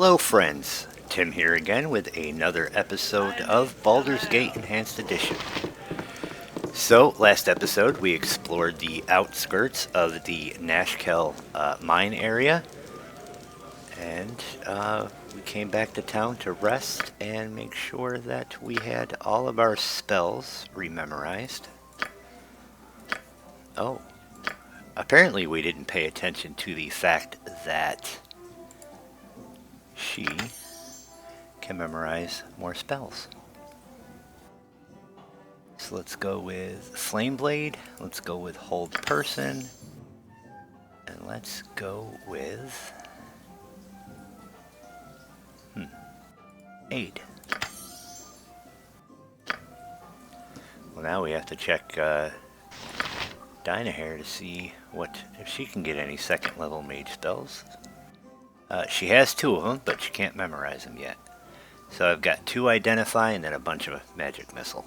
Hello, friends. Tim here again with another episode of Baldur's Gate Enhanced Edition. So, last episode we explored the outskirts of the Nashkel mine area, and we came back to town to rest and make sure that we had all of our spells rememorized. Oh, apparently we didn't pay attention to the fact that she can memorize more spells. So let's go with Flame Blade, let's go with Hold Person, and let's go with Aid. Well, now we have to check Dynahair to see if she can get any second level mage spells. She has 2 of them, but she can't memorize them yet. So I've got 2 Identify and then a bunch of Magic Missile.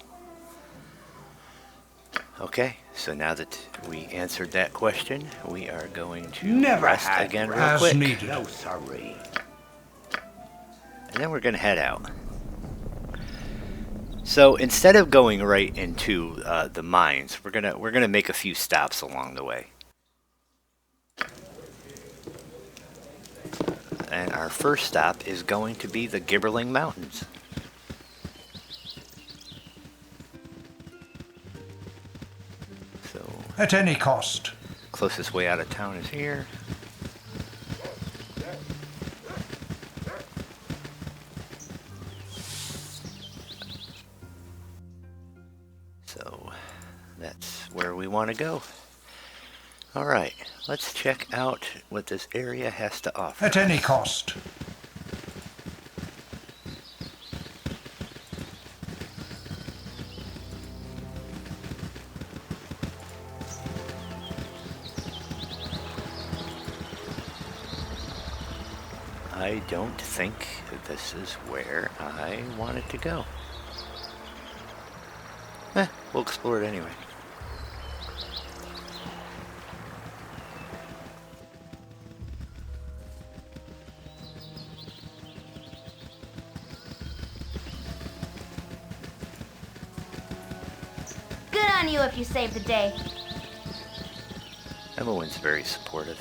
Okay, so now that we answered that question, we are going to rest again real quick. Needed. No, sorry. And then we're going to head out. So instead of going right into the mines, we're gonna make a few stops along the way. And our first stop is going to be the Gibberling Mountains. So, At any cost. closest way out of town is here. So, that's where we want to go. Alright, let's check out what this area has to offer. At any cost. I don't think this is where I wanted to go. We'll explore it anyway. Good on you if you saved the day. Emmeline's very supportive.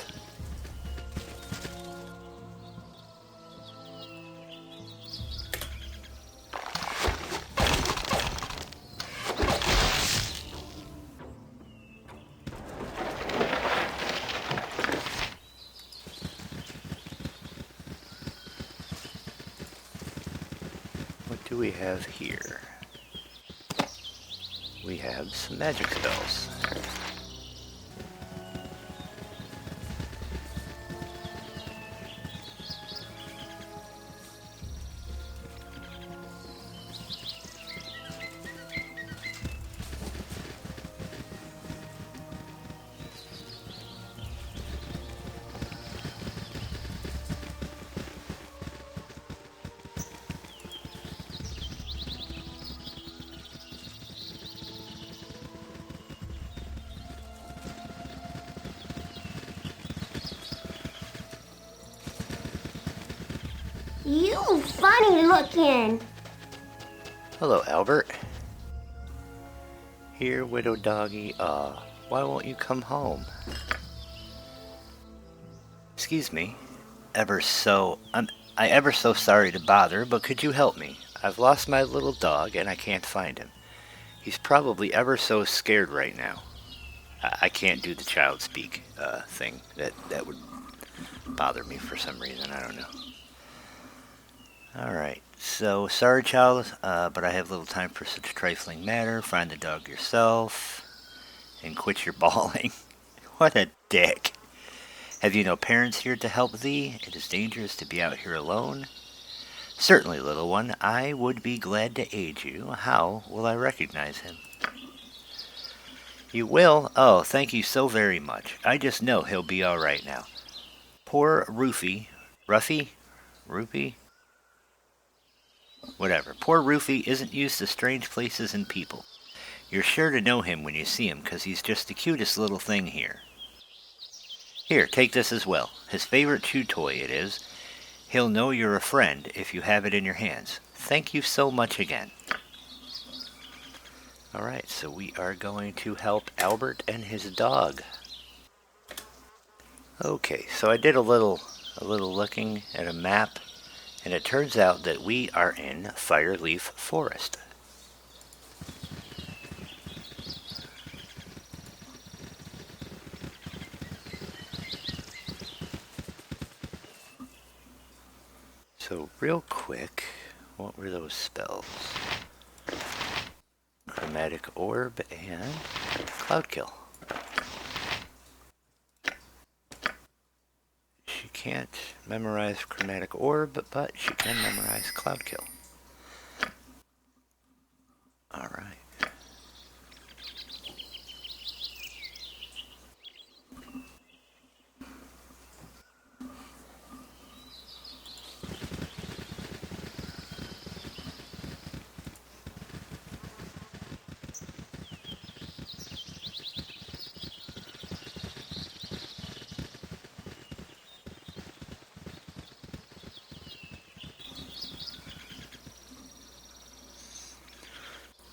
What do we have here? We have some magic spells. You funny looking. Hello, Albert. Here, widow doggy. Why won't you come home? Excuse me. I ever so sorry to bother, but could you help me? I've lost my little dog and I can't find him. He's probably ever so scared right now. I can't do the child speak thing. That would bother me for some reason. I don't know. Alright, so sorry child, but I have little time for such a trifling matter. Find the dog yourself and quit your bawling. What a dick. Have you no parents here to help thee? It is dangerous to be out here alone. Certainly, little one, I would be glad to aid you. How will I recognize him? You will? Oh, thank you so very much. I just know he'll be alright now. Poor Rufy. Rupee? Whatever. Poor Rufy isn't used to strange places and people. You're sure to know him when you see him, 'cause he's just the cutest little thing here. Here, take this as well. His favorite chew toy it is. He'll know you're a friend if you have it in your hands. Thank you so much again. Alright, so we are going to help Albert and his dog. Okay, so I did a little looking at a map, and it turns out that we are in Fireleaf Forest. So real quick, what were those spells? Chromatic Orb and Cloud Kill. She can't memorize Chromatic Orb, but she can memorize Cloud Kill. Alright.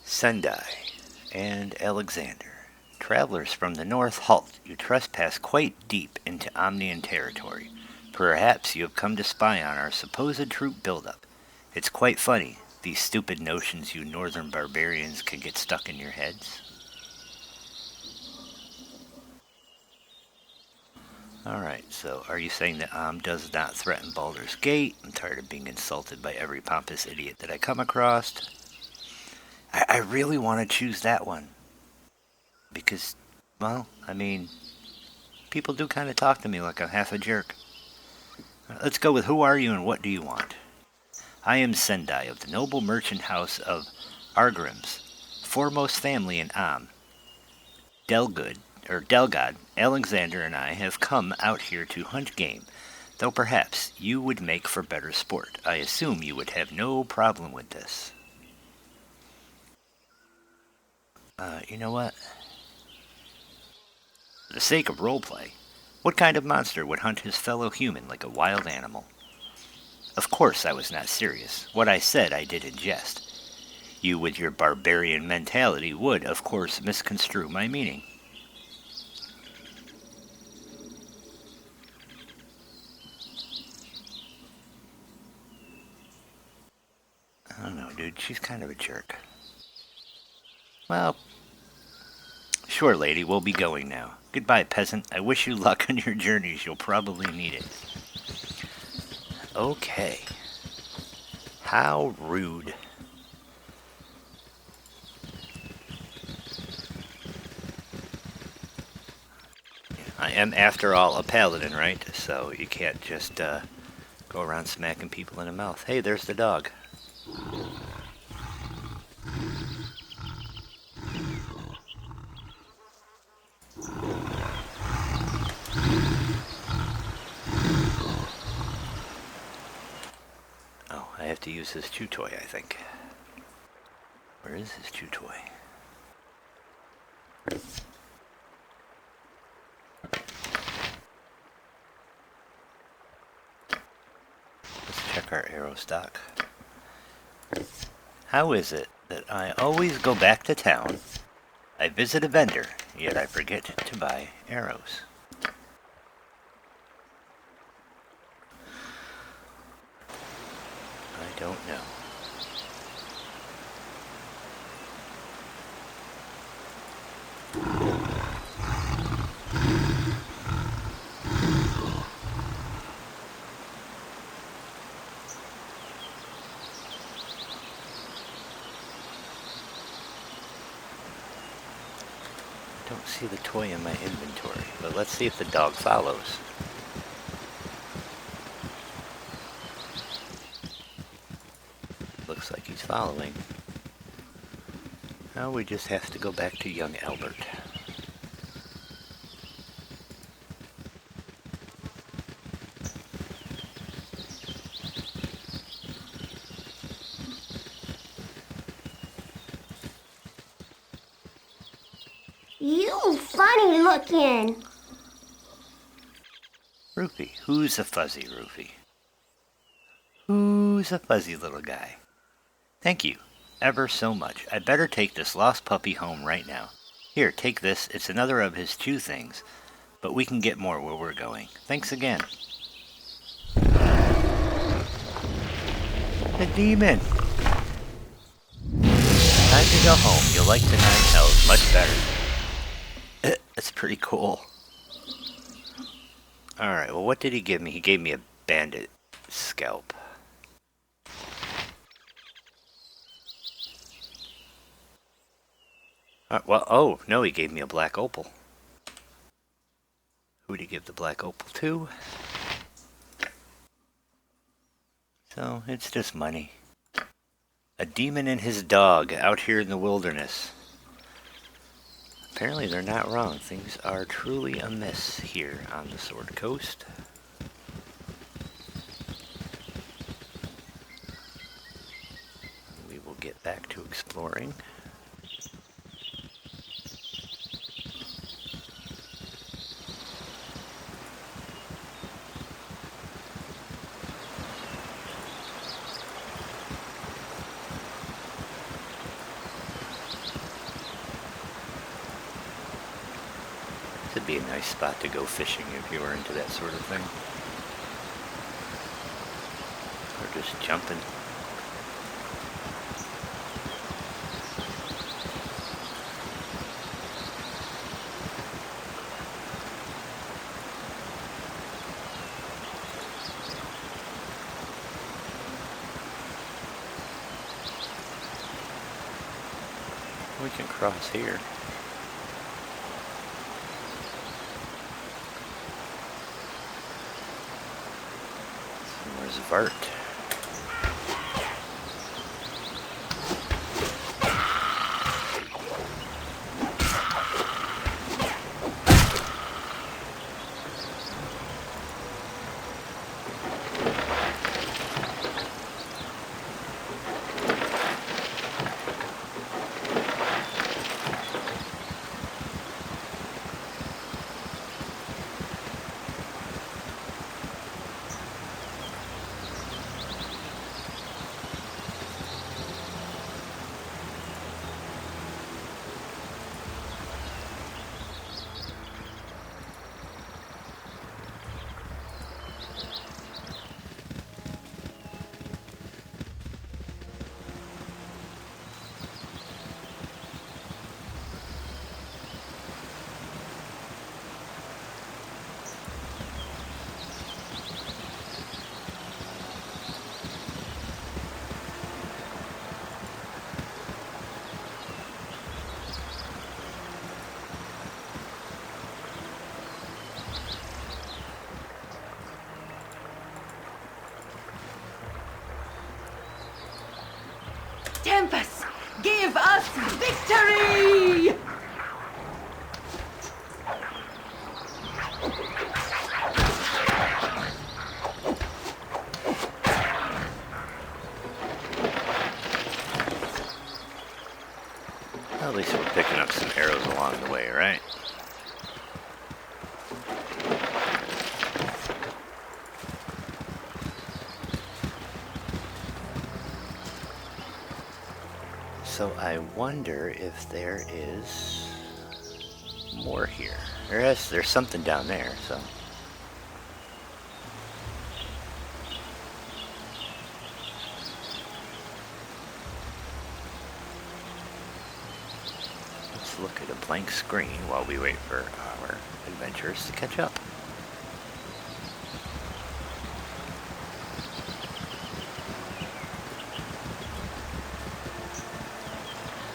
Sendai and Alexander. Travelers from the north, halt. You trespass quite deep into Omnian territory. Perhaps you have come to spy on our supposed troop buildup. It's quite funny, these stupid notions you northern barbarians can get stuck in your heads. Alright, so are you saying that does not threaten Baldur's Gate? I'm tired of being insulted by every pompous idiot that I come across. I really want to choose that one. Because, well, I mean, people do kind of talk to me like I'm half a jerk. Let's go with who are you and what do you want? I am Sendai of the noble merchant house of Argrims, foremost family in Delgod, Alexander and I have come out here to hunt game, though perhaps you would make for better sport. I assume you would have no problem with this. You know what? For the sake of roleplay, what kind of monster would hunt his fellow human like a wild animal? Of course I was not serious. What I said I did in jest. You with your barbarian mentality would, of course, misconstrue my meaning. I don't know, dude. She's kind of a jerk. Well, sure, lady. We'll be going now. Goodbye, peasant. I wish you luck on your journeys. You'll probably need it. Okay. How rude. I am, after all, a paladin, right? So you can't just go around smacking people in the mouth. Hey, there's the dog. Oh, I have to use his chew toy, I think. Where is his chew toy? Let's check our arrow stock. How is it that I always go back to town, I visit a vendor, yet I forget to buy arrows? I don't know. I don't see the toy in my inventory, but let's see if the dog follows. Looks like he's following. Now we just have to go back to young Albert. You funny looking. Rupee. Who's a fuzzy Rupee? Who's a fuzzy little guy? Thank you, ever so much. I'd better take this lost puppy home right now. Here, take this. It's another of his chew things, but we can get more where we're going. Thanks again. The demon! Time to go home. You'll like the Nine Hells much better. That's pretty cool. Alright, well, what did he give me? He gave me a bandit scalp. Oh, no, he gave me a black opal. Who did he give the black opal to? So, it's just money. A demon and his dog out here in the wilderness. Apparently they're not wrong. Things are truly amiss here on the Sword Coast. We will get back to exploring. It'd be a nice spot to go fishing if you were into that sort of thing. Or just jumping. We can cross here. Where's Vart? Tempest, give us victory! Well, at least we're picking up some arrows along the way, right? So I wonder if there is more here. There's something down there, so. Let's look at a blank screen while we wait for our adventurers to catch up.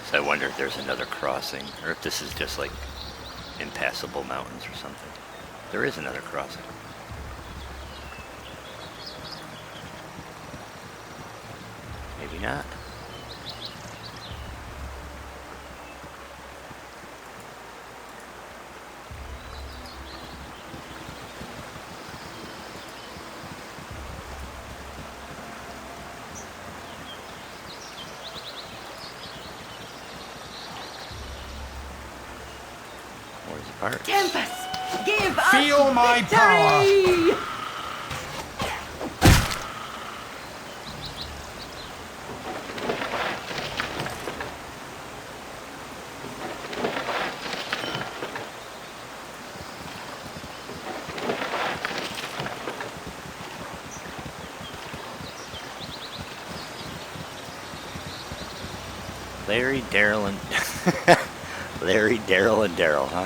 So I wonder if there's another crossing, or if this is just like impassable mountains or something. There is another crossing. Maybe not. Tempest, give us Feel my victory! Larry, Daryl, and Larry, Daryl, and Daryl, huh?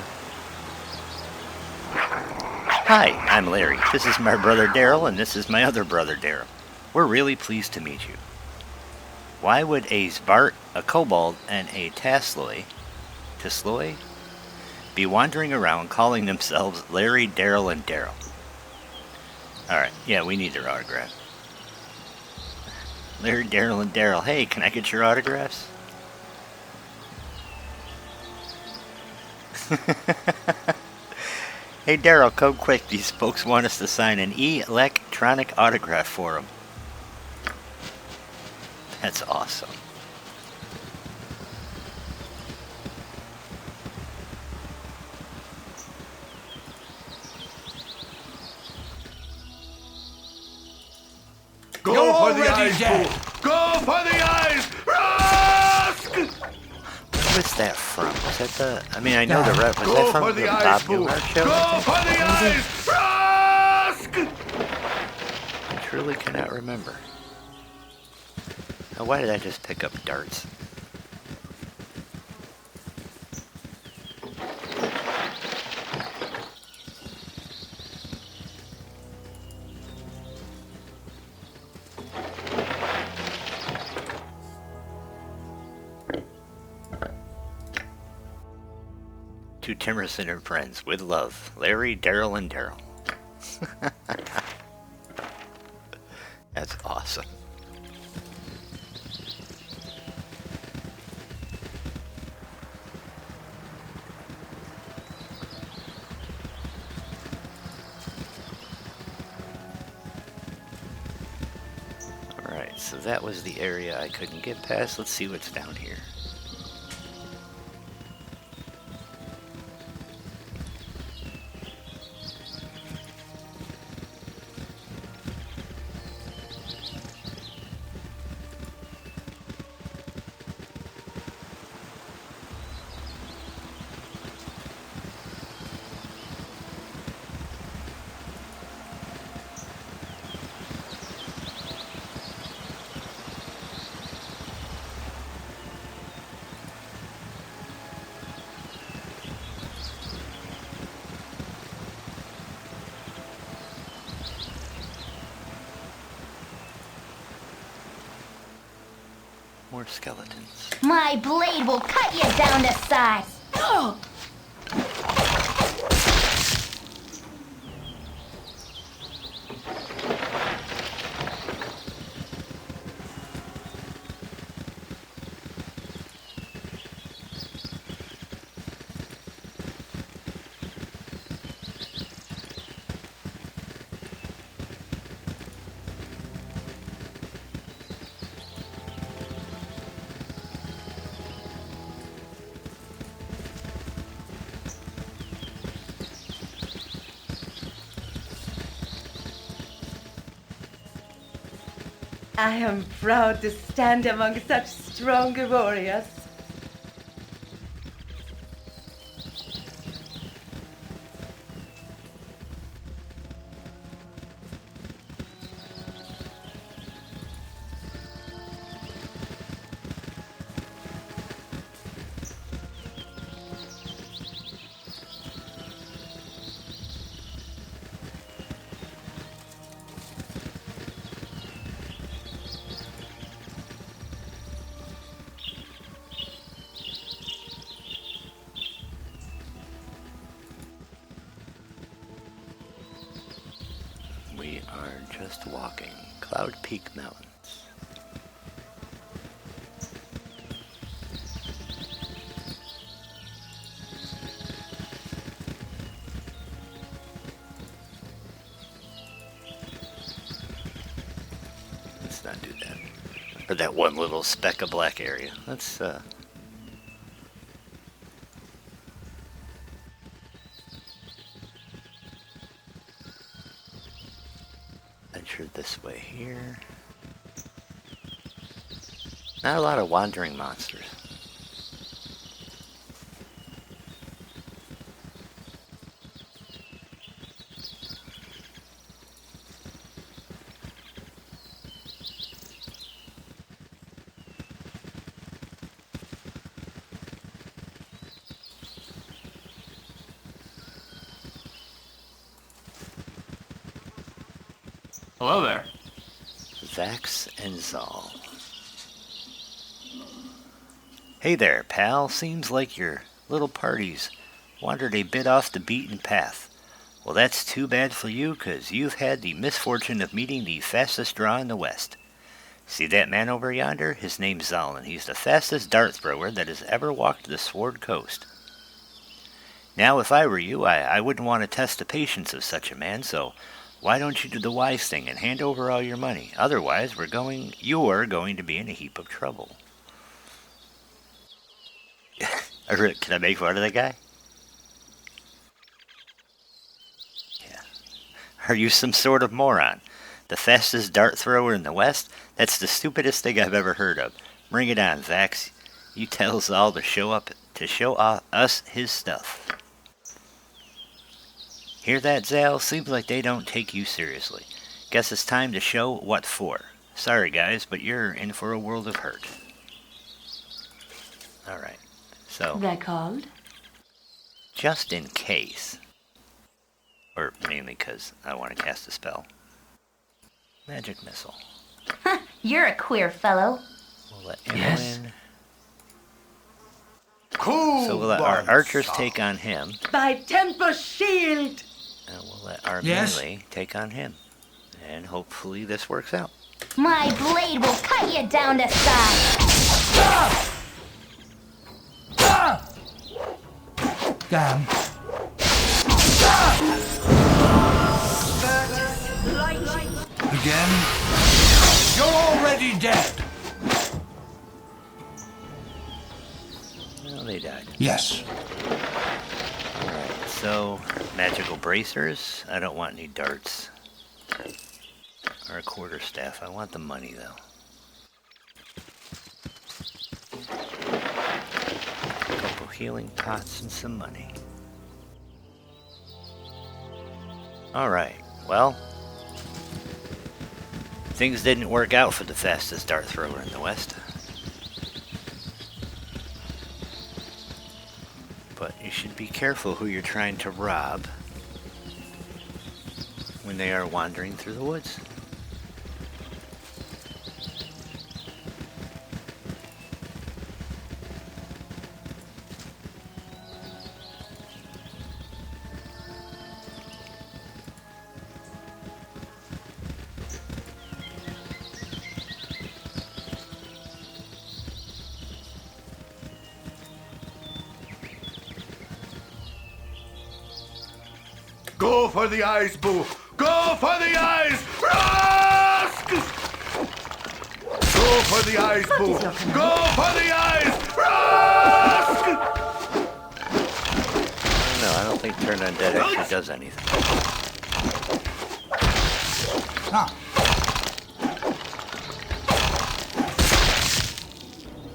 Hi, I'm Larry. This is my brother Daryl, and this is my other brother Daryl. We're really pleased to meet you. Why would a Zvart, a kobold, and a Tasloy be wandering around calling themselves Larry, Daryl, and Daryl? Alright, yeah, we need their autograph. Larry, Daryl, and Daryl. Hey, can I get your autographs? Hey, Daryl, come quick. These folks want us to sign an electronic autograph for them. That's awesome. Go for the eyes, fool! Go for the eyes! Rusk! What was that from? Was that the... I mean, I know the rep. Was Go that for from the the eyes, Bob fool! Newhart show? Go for the eyes! Rusk! I truly cannot remember. Now, why did I just pick up darts? To Timerson and friends, with love, Larry, Daryl, and Daryl. That's awesome. Alright, so that was the area I couldn't get past. Let's see what's down here. More skeletons. My blade will cut you down to size. Oh! I am proud to stand among such strong warriors. We are just walking Cloud Peak Mountains. Let's not do that. Or that one little speck of black area. Let's venture this way here. Not a lot of wandering monsters. Hello there. Vax and Zal. Hey there, pal. Seems like your little party's wandered a bit off the beaten path. Well, that's too bad for you, 'cause you've had the misfortune of meeting the fastest draw in the West. See that man over yonder? His name's Zal, and he's the fastest dart thrower that has ever walked the Sword Coast. Now, if I were you, I wouldn't want to test the patience of such a man, so why don't you do the wise thing and hand over all your money? Otherwise, you're going to be in a heap of trouble. Can I make fun of that guy? Yeah. Are you some sort of moron? The fastest dart thrower in the West? That's the stupidest thing I've ever heard of. Bring it on, Vax. You tell Zal to show us his stuff. Hear that, Zal? Seems like they don't take you seriously. Guess it's time to show what for. Sorry, guys, but you're in for a world of hurt. Alright, so... Record. just in case, or mainly because I want to cast a spell, Magic Missile. You're a queer fellow. We'll let him Yes. win. Cool. So we'll let our archers take on him, By Temple Shield. and we'll let our Yes. melee take on him. And hopefully this works out. My blade will cut you down to size. Damn. Again? You're already dead. Well, they died. Yes. Alright, so magical bracers. I don't want any darts. Or a quarterstaff. I want the money, though. A couple healing pots and some money. Alright, well, things didn't work out for the fastest dart thrower in the West. But you should be careful who you're trying to rob when they are wandering through the woods. Go for the eyes, Boo! Go for the eyes! Rask! Go for the eyes, Boo! Go for the eyes! Rask! No, I don't think Turn Undead actually does anything.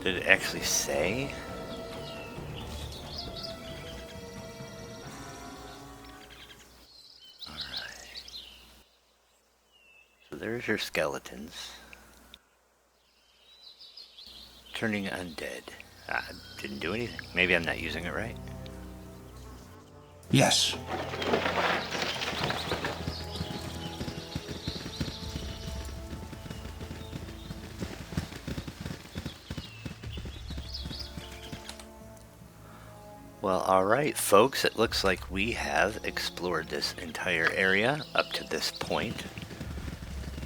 Did it actually say? Alright. So there's your skeletons. Turning undead. Didn't do anything. Maybe I'm not using it right. Yes. Well, alright, folks, it looks like we have explored this entire area up to this point.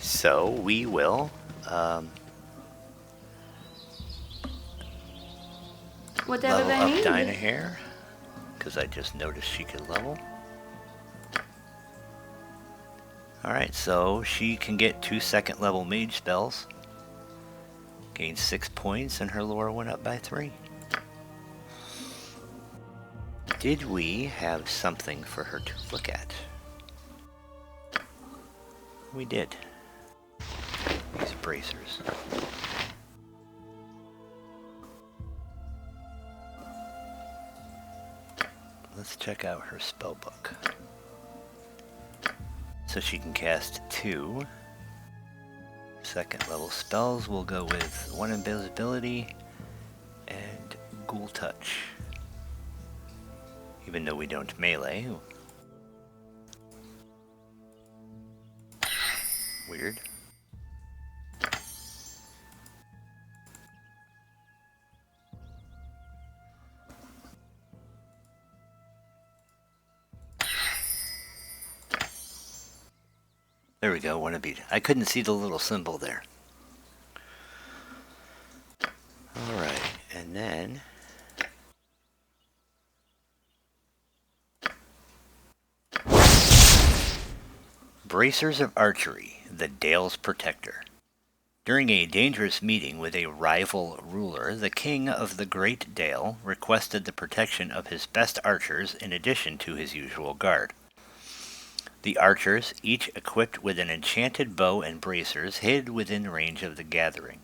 So we will Whatever level they up need. Dinah here, because I just noticed she could level. Alright, so she can get 2 second level mage spells. Gained 6 points, and her lore went up by 3. Did we have something for her to look at? We did. These bracers. Let's check out her spell book. So she can cast 2 second level spells. We'll go with 1 invisibility and Ghoul Touch. Even though we don't melee, we weird. There we go, wannabe. I couldn't see the little symbol there. Alright, and then... Bracers of Archery, the Dale's Protector. During a dangerous meeting with a rival ruler, the king of the Great Dale requested the protection of his best archers in addition to his usual guard. The archers, each equipped with an enchanted bow and bracers, hid within range of the gathering.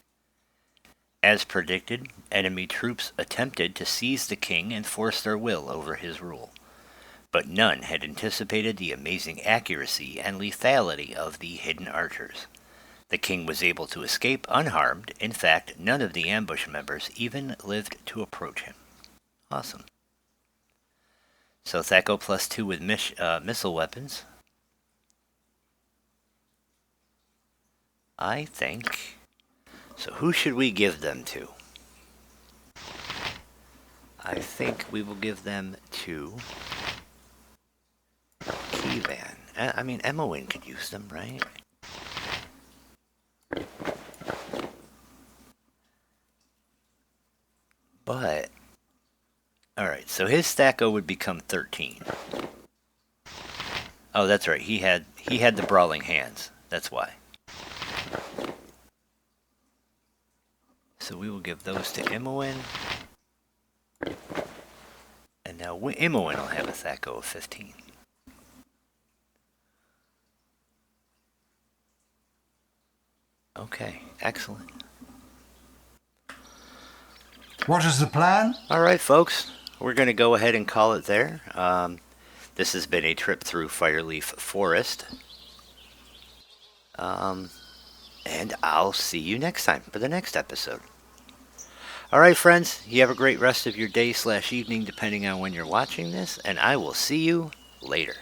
As predicted, enemy troops attempted to seize the king and force their will over his rule. But none had anticipated the amazing accuracy and lethality of the hidden archers. The king was able to escape unharmed. In fact, none of the ambush members even lived to approach him. Awesome. So Thaco +2 with missile weapons. I think. So who should we give them to? I think we will give them to Kevan. I mean, Emowyn could use them, right? But, alright, so his Thaco would become 13. Oh, that's right, he had the Brawling Hands. That's why. So we will give those to Emowyn. And now Emowyn will have a Thaco of 15. Okay, excellent. What is the plan? Alright, folks. We're going to go ahead and call it there. This has been a trip through Fireleaf Forest. And I'll see you next time for the next episode. Alright, friends. You have a great rest of your day / evening, depending on when you're watching this. And I will see you later.